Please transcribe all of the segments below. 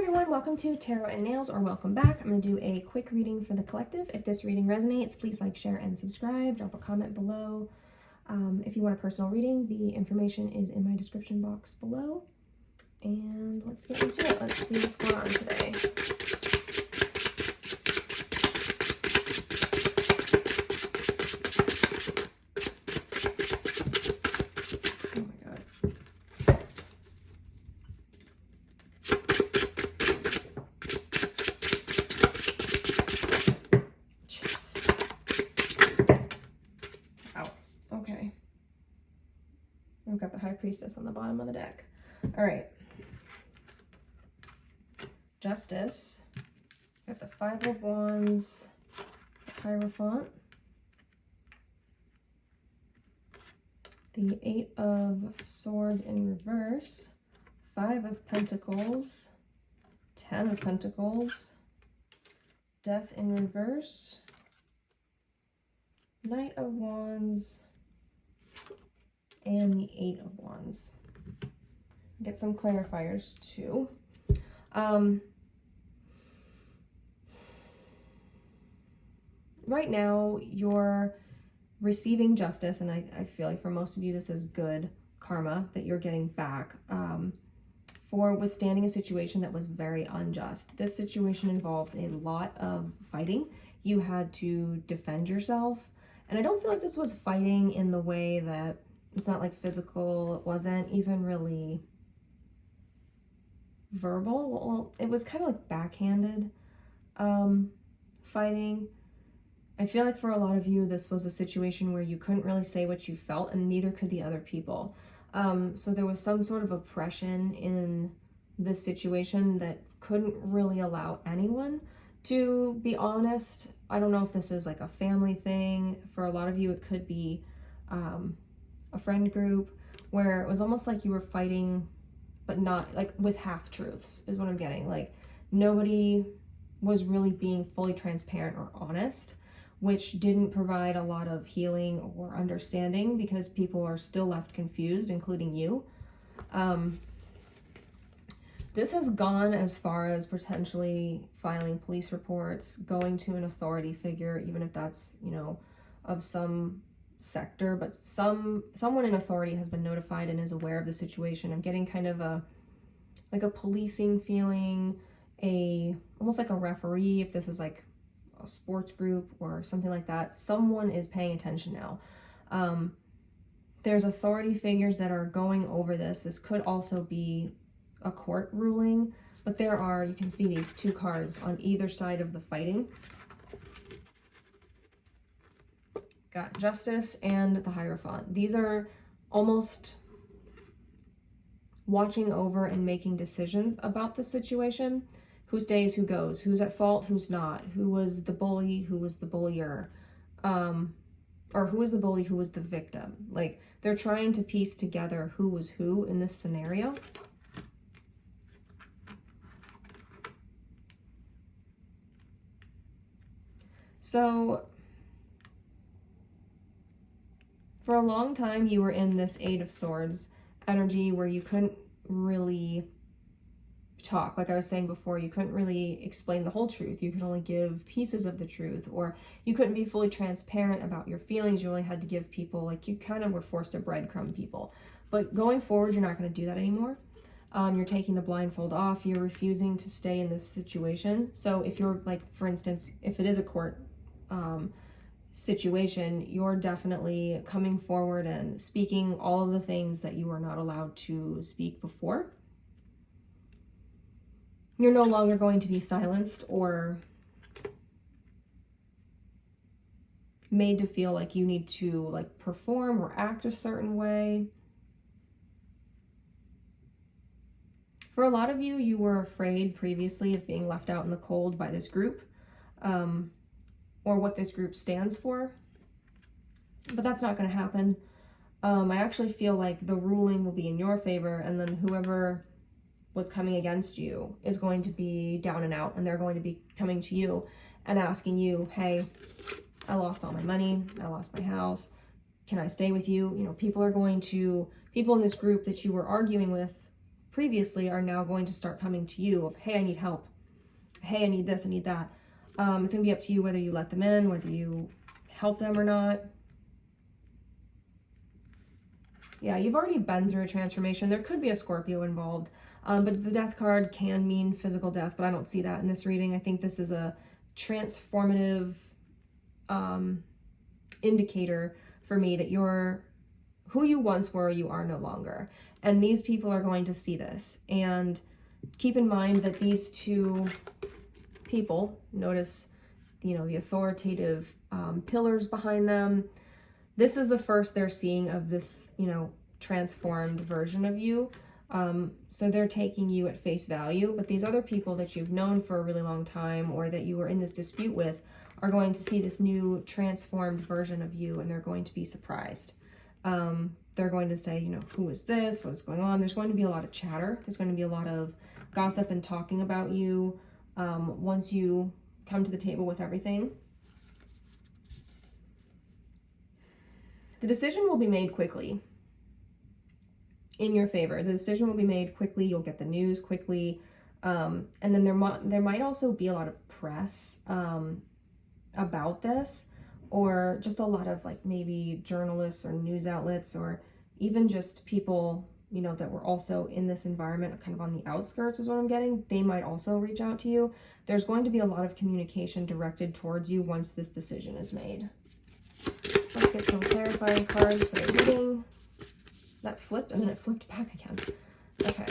everyone, welcome to Tarot and Nails, or welcome back. I'm going to do a quick reading for the collective. If this reading resonates, please like, share, and subscribe. Drop a comment below. If you want a personal reading, the information is in my description box below. And let's get into it. Let's see what's going on today. We've got the High Priestess on the bottom of the deck. All right. Justice. Got the Five of Wands, Hierophant, the Eight of Swords in reverse, Five of Pentacles, 10 of Pentacles, Death in reverse, Knight of Wands, and the Eight of Wands. Get some clarifiers too. Right now you're receiving justice, and I feel like for most of you this is good karma that you're getting back for withstanding a situation that was very unjust. This situation involved a lot of fighting. You had to defend yourself, and I don't feel like this was fighting in the way that it's not like physical. It wasn't even really verbal. Well, it was kind of like backhanded fighting. I feel like for a lot of you, this was a situation where you couldn't really say what you felt, and neither could the other people. So there was some sort of oppression in this situation that couldn't really allow anyone to be honest. I don't know if this is like a family thing. For a lot of you, it could be a friend group, where it was almost like you were fighting, but not like with half truths is what I'm getting. Like nobody was really being fully transparent or honest, which didn't provide a lot of healing or understanding because people are still left confused, including you. This has gone as far as potentially filing police reports, going to an authority figure, even if that's, you know, of some sector, but someone in authority has been notified and is aware of the situation. I'm getting kind of a policing feeling, almost like a referee, if this is like a sports group or something like that. Someone is paying attention now. There's authority figures that are going over this. This could also be a court ruling, but there are, you can see these two cards on either side of the fighting. Got Justice and the Hierophant. These are almost watching over and making decisions about the situation. Who stays, who goes, who's at fault, who's not, who was the bully, who was the bullier, or who was the bully, who was the victim. Like, they're trying to piece together who was who in this scenario. So for a long time, you were in this Eight of Swords energy where you couldn't really talk. Like I was saying before, you couldn't really explain the whole truth. You could only give pieces of the truth, or you couldn't be fully transparent about your feelings. You only had to give people, like, you kind of were forced to breadcrumb people. But going forward, you're not going to do that anymore. You're taking the blindfold off. You're refusing to stay in this situation. So if you're, like, for instance, if it is a court situation, you're definitely coming forward and speaking all of the things that you were not allowed to speak before. You're no longer going to be silenced or made to feel like you need to, like, perform or act a certain way. For a lot of you, you were afraid previously of being left out in the cold by this group, or what this group stands for, but that's not going to happen. I actually feel like the ruling will be in your favor, and then whoever was coming against you is going to be down and out, and they're going to be coming to you and asking you, hey, I lost all my money, I lost my house, can I stay with you? You know, people in this group that you were arguing with previously are now going to start coming to you of, hey, I need help. Hey, I need this, I need that. It's going to be up to you whether you let them in, whether you help them or not. Yeah, you've already been through a transformation. There could be a Scorpio involved, but the death card can mean physical death, but I don't see that in this reading. I think this is a transformative indicator for me that you're who you once were, you are no longer. And these people are going to see this. And keep in mind that these two people, notice, you know, the authoritative pillars behind them. This is the first they're seeing of this, you know, transformed version of you. So they're taking you at face value, but these other people that you've known for a really long time or that you were in this dispute with are going to see this new transformed version of you, and they're going to be surprised. They're going to say, you know, who is this? What's going on? There's going to be a lot of chatter. There's going to be a lot of gossip and talking about you once you come to the table with everything. The decision will be made quickly in your favor. The decision will be made quickly. You'll get the news quickly. And then there might also be a lot of press about this, or just a lot of like maybe journalists or news outlets, or even just people, you know, that were also in this environment kind of on the outskirts is what I'm getting. They might also reach out to you. There's going to be a lot of communication directed towards you once this decision is made. Let's get some clarifying cards for the reading. That flipped and then it flipped back again. Okay.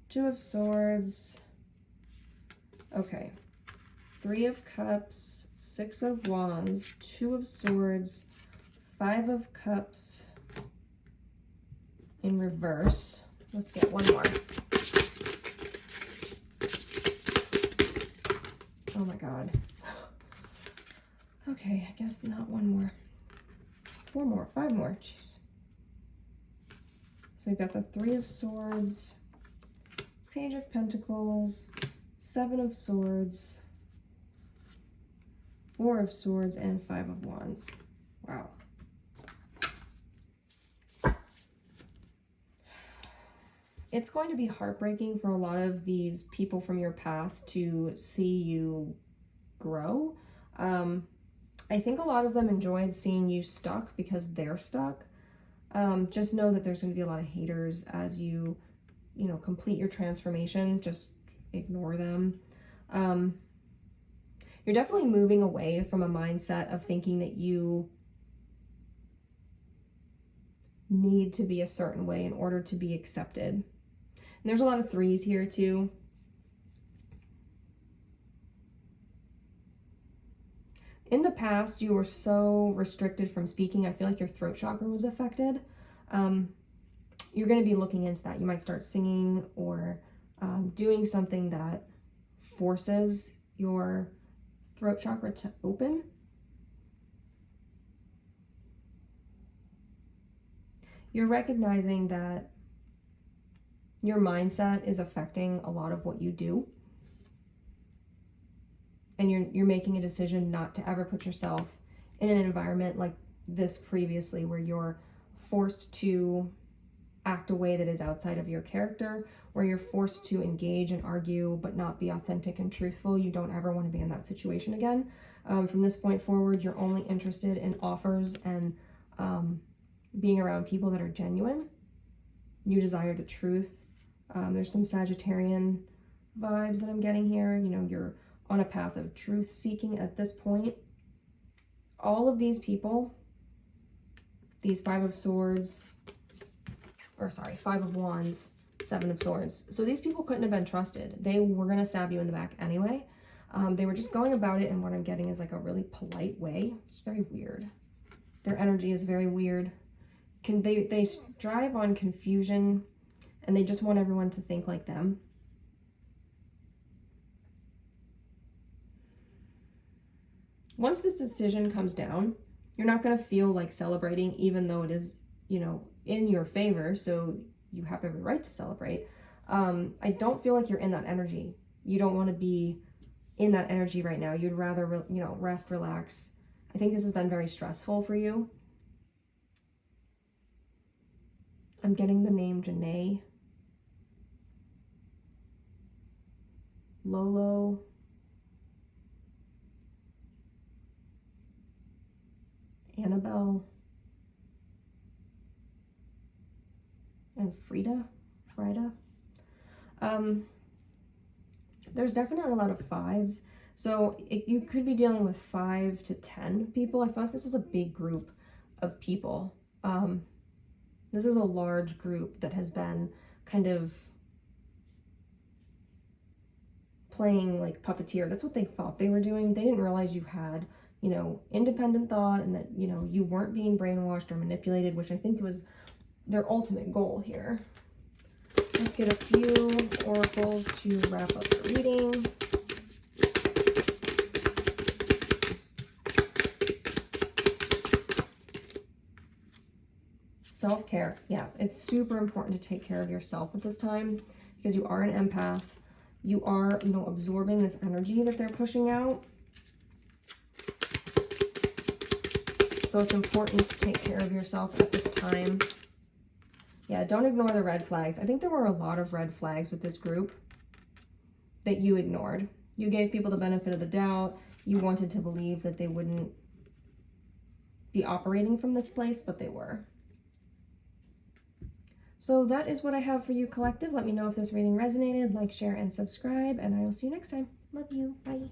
Two of Swords. Okay. Three of Cups, Six of Wands, Two of Swords, Five of Cups in reverse. Let's get one more. Oh my God. Okay, I guess not one more. Four more, five more, jeez. So we've got the Three of Swords, Page of Pentacles, Seven of Swords, Four of Swords, and Five of Wands. Wow. It's going to be heartbreaking for a lot of these people from your past to see you grow. I think a lot of them enjoyed seeing you stuck because they're stuck. Just know that there's going to be a lot of haters as you know, complete your transformation. Just ignore them. You're definitely moving away from a mindset of thinking that you need to be a certain way in order to be accepted. And there's a lot of threes here too. In the past, you were so restricted from speaking. I feel like your throat chakra was affected. You're going to be looking into that. You might start singing or doing something that forces your throat chakra to open. You're recognizing that your mindset is affecting a lot of what you do. And you're making a decision not to ever put yourself in an environment like this previously, where you're forced to act a way that is outside of your character, where you're forced to engage and argue but not be authentic and truthful. You don't ever want to be in that situation again. From this point forward, you're only interested in offers and being around people that are genuine. You desire the truth. There's some Sagittarian vibes that I'm getting here. You know, you're on a path of truth seeking at this point. All of these people, these Five of Swords, or sorry, Five of Wands, Seven of Swords. So these people couldn't have been trusted. They were going to stab you in the back anyway. They were just going about it, and what I'm getting is like a really polite way. It's very weird. Their energy is very weird. They strive on confusion, and they just want everyone to think like them. Once this decision comes down, you're not going to feel like celebrating, even though it is, you know, in your favor, so you have every right to celebrate. I don't feel like you're in that energy you don't want to be in that energy right now. You'd rather, you know, rest, relax. I think this has been very stressful for you. I'm getting the name Janae, Lolo, Annabelle, and Frida. There's definitely a lot of 5s. So you could be dealing with 5 to 10 people. I thought this is a big group of people. This is a large group that has been kind of playing like puppeteer. That's what they thought they were doing. They didn't realize you had, you know, independent thought, and that, you know, you weren't being brainwashed or manipulated, which I think was their ultimate goal here. Let's get a few oracles to wrap up the reading. Self-care. Yeah, it's super important to take care of yourself at this time, because you are an empath. You are, you know, absorbing this energy that they're pushing out. So it's important to take care of yourself at this time. Yeah, don't ignore the red flags. I think there were a lot of red flags with this group that you ignored. You gave people the benefit of the doubt. You wanted to believe that they wouldn't be operating from this place, but they were. So that is what I have for you, collective. Let me know if this reading resonated. Like, share, and subscribe, and I will see you next time. Love you. Bye.